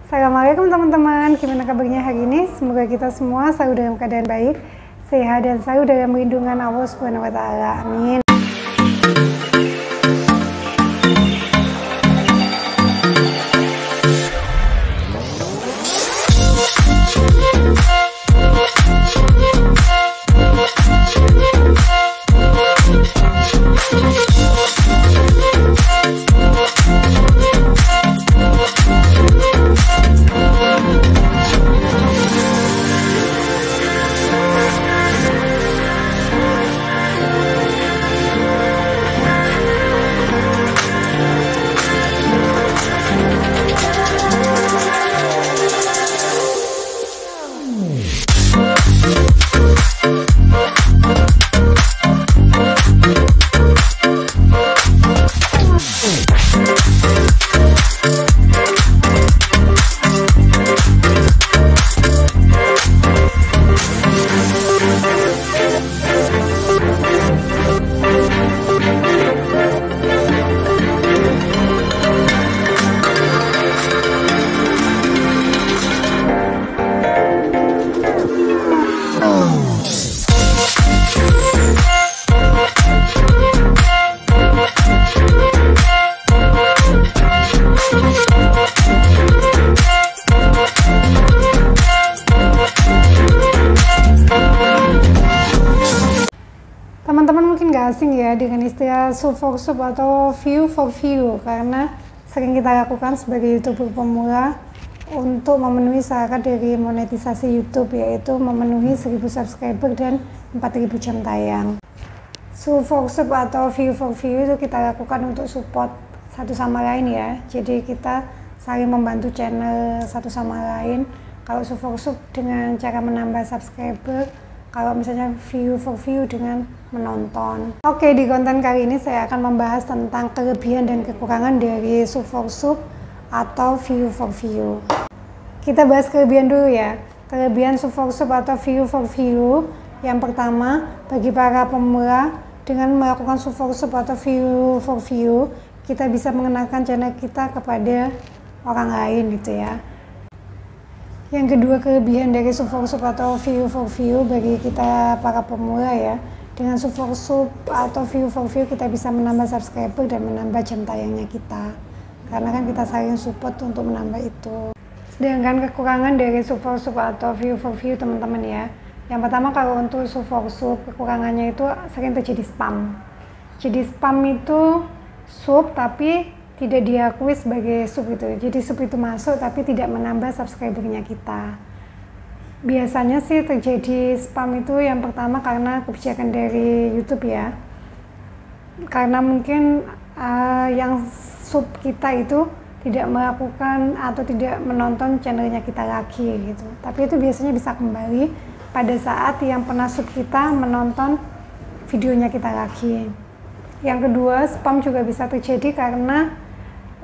Assalamualaikum teman-teman, gimana kabarnya hari ini? Semoga kita semua selalu dalam keadaan baik, sehat dan selalu dalam lindungan Allah Subhanahu wa Ta'ala. Amin. Teman-teman mungkin gak asing ya dengan istilah sub for sub atau view for view, karena sering kita lakukan sebagai YouTuber pemula untuk memenuhi syarat dari monetisasi YouTube, yaitu memenuhi 1000 subscriber dan 4000 jam tayang. Sub for sub atau view for view itu kita lakukan untuk support satu sama lain ya, jadi kita saling membantu channel satu sama lain. Kalau sub for sub dengan cara menambah subscriber, kalau misalnya view for view dengan menonton. Oke, di konten kali ini saya akan membahas tentang kelebihan dan kekurangan dari sub for sub atau view for view. Kita bahas kelebihan dulu ya. Kelebihan sub for sub atau view for view, yang pertama, bagi para pemula, dengan melakukan sub for sub atau view for view, kita bisa mengenalkan channel kita kepada orang lain gitu ya. Yang kedua, kelebihan dari sub for sub atau view for view bagi kita para pemula ya, dengan sub for sub atau view for view kita bisa menambah subscriber dan menambah jam tayangnya kita, karena kan kita saling support untuk menambah itu. Sedangkan kekurangan dari sub for sub atau view for view teman-teman ya, yang pertama, kalau untuk sub for sub kekurangannya itu sering terjadi spam. Jadi spam itu sub tapi tidak diakui sebagai sub itu. Jadi sub itu masuk tapi tidak menambah subscribernya kita. Biasanya sih terjadi spam itu yang pertama karena kebijakan dari YouTube ya. Karena mungkin yang sub kita itu tidak melakukan atau tidak menonton channelnya kita lagi gitu. Tapi itu biasanya bisa kembali pada saat yang pernah sub kita menonton videonya kita lagi. Yang kedua, spam juga bisa terjadi karena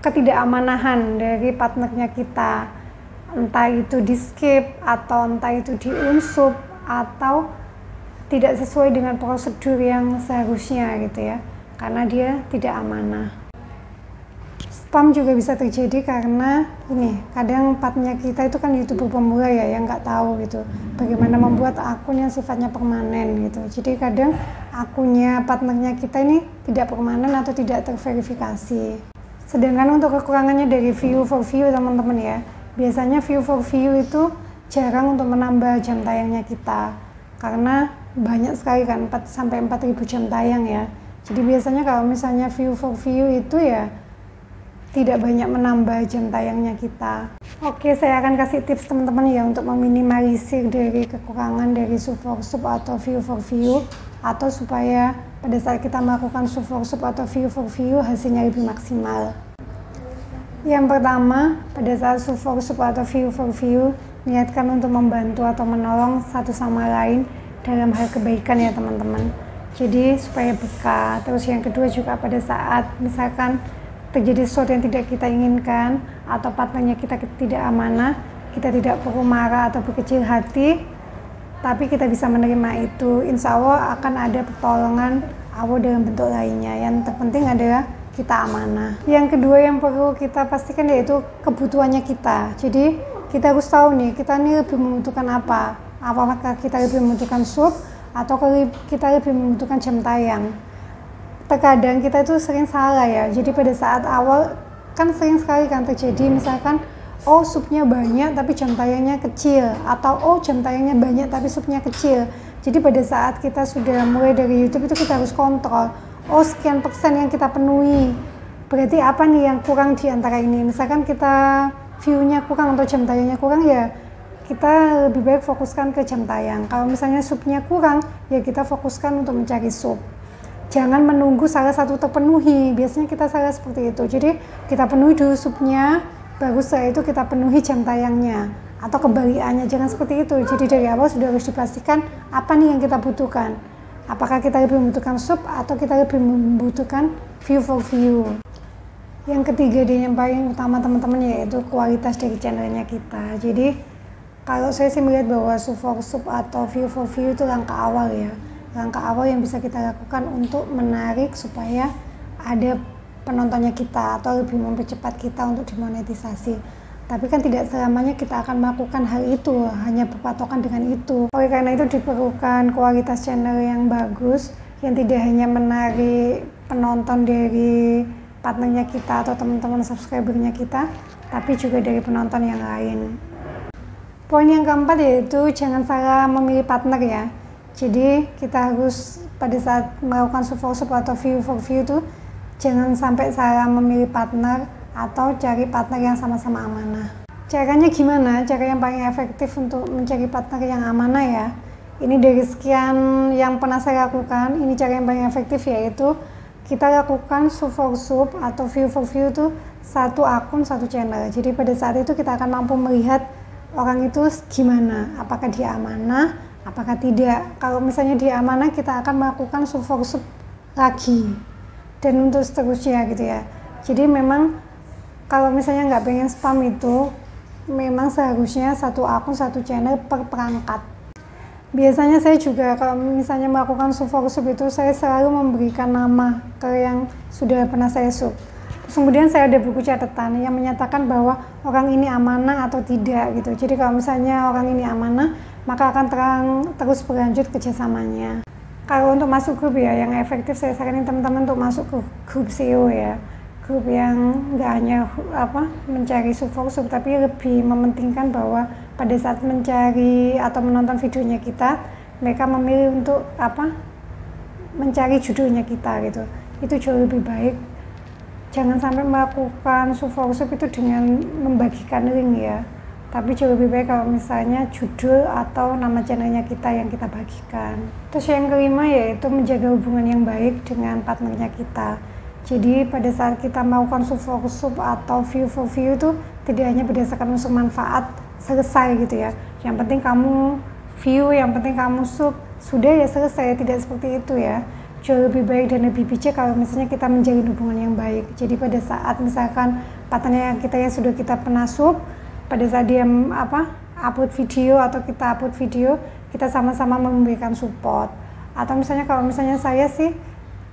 ketidakαμanahan dari partnernya kita, entah itu di skip atau entah itu di unsub atau tidak sesuai dengan prosedur yang seharusnya gitu ya, karena dia tidak amanah. Spam juga bisa terjadi karena ini, kadang partner kita itu kan YouTuber pemula ya, yang nggak tahu gitu bagaimana membuat akun yang sifatnya permanen gitu. Jadi kadang akunnya partnernya kita ini tidak permanen atau tidak terverifikasi. Sedangkan untuk kekurangannya dari view for view teman-teman ya, biasanya view for view itu jarang untuk menambah jam tayangnya kita, karena banyak sekali kan, 4-4000 jam tayang ya. Jadi biasanya kalau misalnya view for view itu ya tidak banyak menambah jam tayangnya kita. Oke, saya akan kasih tips teman-teman ya untuk meminimalisir dari kekurangan dari sub for sub atau view for view, atau supaya pada saat kita melakukan sub for sub atau view for view hasilnya lebih maksimal. Yang pertama, pada saat sub for sub atau view for view, niatkan untuk membantu atau menolong satu sama lain dalam hal kebaikan ya teman-teman. Jadi supaya berkah. Terus yang kedua juga pada saat misalkan terjadi sesuatu yang tidak kita inginkan atau partnernya kita tidak amanah, kita tidak perlu marah atau berkecil hati, tapi kita bisa menerima itu. Insya Allah akan ada pertolongan Allah dalam bentuk lainnya. Yang terpenting adalah kita amanah. Yang kedua yang perlu kita pastikan yaitu kebutuhannya kita. Jadi kita harus tahu nih, kita nih lebih membutuhkan apa. Apakah kita lebih membutuhkan sup atau kita lebih membutuhkan jam tayang. Terkadang kita itu sering salah ya. Jadi pada saat awal kan sering sekali kan terjadi, misalkan oh supnya banyak tapi jam tayangnya kecil, atau oh jam tayangnya banyak tapi supnya kecil. Jadi pada saat kita sudah mulai dari YouTube itu kita harus kontrol, oh sekian persen yang kita penuhi, berarti apa nih yang kurang di antara ini. Misalkan kita view-nya kurang atau jam tayangnya kurang, ya kita lebih baik fokuskan ke jam tayang. Kalau misalnya supnya kurang, ya kita fokuskan untuk mencari sup. Jangan menunggu salah satu terpenuhi, biasanya kita salah seperti itu. Jadi kita penuhi dulu supnya, baru setelah itu kita penuhi jam tayangnya, atau kebalikannya. Jangan seperti itu. Jadi dari awal sudah harus dipastikan apa nih yang kita butuhkan. Apakah kita lebih membutuhkan sup atau kita lebih membutuhkan view for view. Yang ketiga dan yang paling utama teman-teman yaitu kualitas dari channelnya kita. Jadi kalau saya sih melihat bahwa sup for sup atau view for view itu langkah awal ya. Langkah awal yang bisa kita lakukan untuk menarik supaya ada penontonnya kita atau lebih mempercepat kita untuk dimonetisasi. Tapi kan tidak selamanya kita akan melakukan hal itu, hanya berpatokan dengan itu. Oleh karena itu diperlukan kualitas channel yang bagus, yang tidak hanya menarik penonton dari partnernya kita atau teman-teman subscribernya kita, tapi juga dari penonton yang lain. Poin yang keempat yaitu jangan salah memilih partner ya. Jadi kita harus pada saat melakukan sup for sup atau view for view itu jangan sampai salah memilih partner atau cari partner yang sama-sama amanah. Caranya gimana? Cara yang paling efektif untuk mencari partner yang amanah ya. Ini dari sekian yang pernah saya lakukan, ini cara yang paling efektif yaitu kita lakukan sup for sup atau view for view itu satu akun satu channel. Jadi pada saat itu kita akan mampu melihat orang itu gimana, apakah dia amanah, apakah tidak. Kalau misalnya dia amanah, kita akan melakukan sup for sup lagi dan untuk seterusnya gitu ya. Jadi memang kalau misalnya nggak pengen spam itu, memang seharusnya satu akun satu channel per perangkat. Biasanya saya juga kalau misalnya melakukan sup for sup itu saya selalu memberikan nama ke yang sudah pernah saya sup. Terus kemudian saya ada buku catatan yang menyatakan bahwa orang ini amanah atau tidak gitu. Jadi kalau misalnya orang ini amanah, maka akan terus berlanjut kerjasamanya. Kalau untuk masuk grup ya, yang efektif saya saranin teman-teman untuk masuk ke grup SEO ya. Grup yang nggak hanya mencari sup for sup, tapi lebih mementingkan bahwa pada saat mencari atau menonton videonya kita, mereka memilih untuk mencari judulnya kita gitu. Itu jauh lebih baik. Jangan sampai melakukan sup for sup itu dengan membagikan link ya. Tapi jauh lebih baik kalau misalnya judul atau nama channelnya kita yang kita bagikan. Terus yang kelima yaitu menjaga hubungan yang baik dengan partnernya kita. Jadi pada saat kita melakukan sup for sup atau view for view itu tidak hanya berdasarkan unsur manfaat selesai gitu ya. Yang penting kamu view, yang penting kamu sup, sudah ya selesai, tidak seperti itu ya. Jauh lebih baik dan lebih bijak kalau misalnya kita menjalin hubungan yang baik. Jadi pada saat misalkan partnernya kita yang sudah kita pernah sup, pada saat dia upload video atau kita upload video, kita sama-sama memberikan support. Atau misalnya kalau misalnya saya sih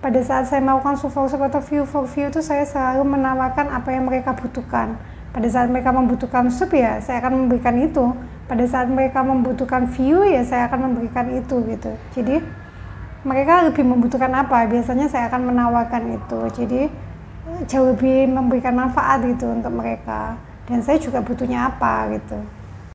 pada saat saya melakukan sup for sup atau view for view itu saya selalu menawarkan apa yang mereka butuhkan. Pada saat mereka membutuhkan sup ya saya akan memberikan itu. Pada saat mereka membutuhkan view ya saya akan memberikan itu gitu. Jadi mereka lebih membutuhkan apa, biasanya saya akan menawarkan itu. Jadi jauh lebih memberikan manfaat gitu untuk mereka. Dan saya juga butuhnya apa gitu.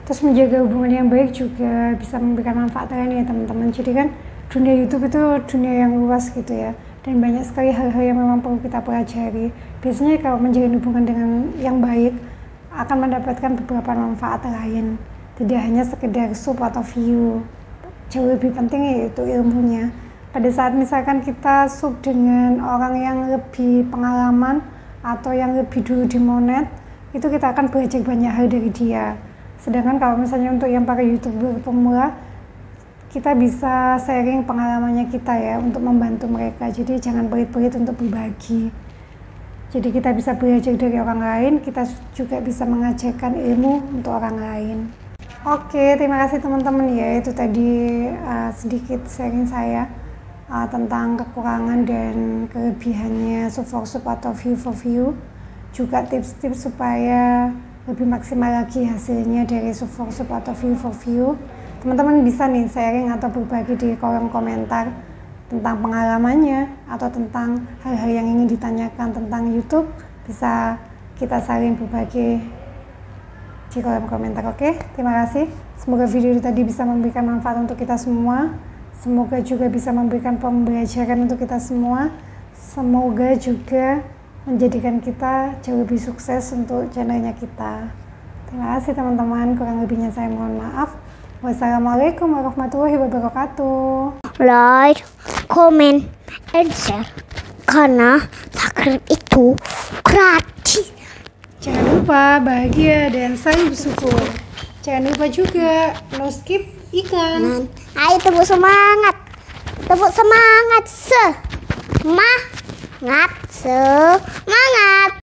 Terus menjaga hubungan yang baik juga bisa memberikan manfaat lain ya teman-teman. Jadi kan dunia YouTube itu dunia yang luas gitu ya. Dan banyak sekali hal-hal yang memang perlu kita pelajari. Biasanya kalau menjalin hubungan dengan yang baik akan mendapatkan beberapa manfaat lain. Tidak hanya sekedar sup atau view. Jauh lebih penting yaitu ilmunya. Pada saat misalkan kita sup dengan orang yang lebih pengalaman atau yang lebih dulu di monet, itu kita akan belajar banyak hal dari dia. Sedangkan kalau misalnya untuk yang para YouTuber pemula, kita bisa sharing pengalamannya kita ya untuk membantu mereka. Jadi jangan pelit-pelit untuk berbagi. Jadi kita bisa belajar dari orang lain, kita juga bisa mengajarkan ilmu untuk orang lain. Oke, terima kasih teman-teman ya. Itu tadi sedikit sharing saya. tentang kekurangan dan kelebihannya Soup for Soup atau View for View, juga tips-tips supaya lebih maksimal lagi hasilnya dari Soup for Soup atau View for View. Teman-teman bisa nih sharing atau berbagi di kolom komentar tentang pengalamannya atau tentang hal-hal yang ingin ditanyakan tentang YouTube. Bisa kita saling berbagi di kolom komentar. Oke, terima kasih. Semoga video ini tadi bisa memberikan manfaat untuk kita semua. Semoga juga bisa memberikan pembelajaran untuk kita semua. Semoga juga menjadikan kita jauh lebih sukses untuk channelnya kita. Terima kasih teman-teman. Kurang lebihnya saya mohon maaf. Wassalamualaikum warahmatullahi wabarakatuh. Like, comment, and share. Karena subscribe itu gratis. Jangan lupa bahagia dan saling bersyukur. Jangan lupa juga no skip iklan. Ayo tepuk semangat. Tepuk semangat. Semangat. Semangat.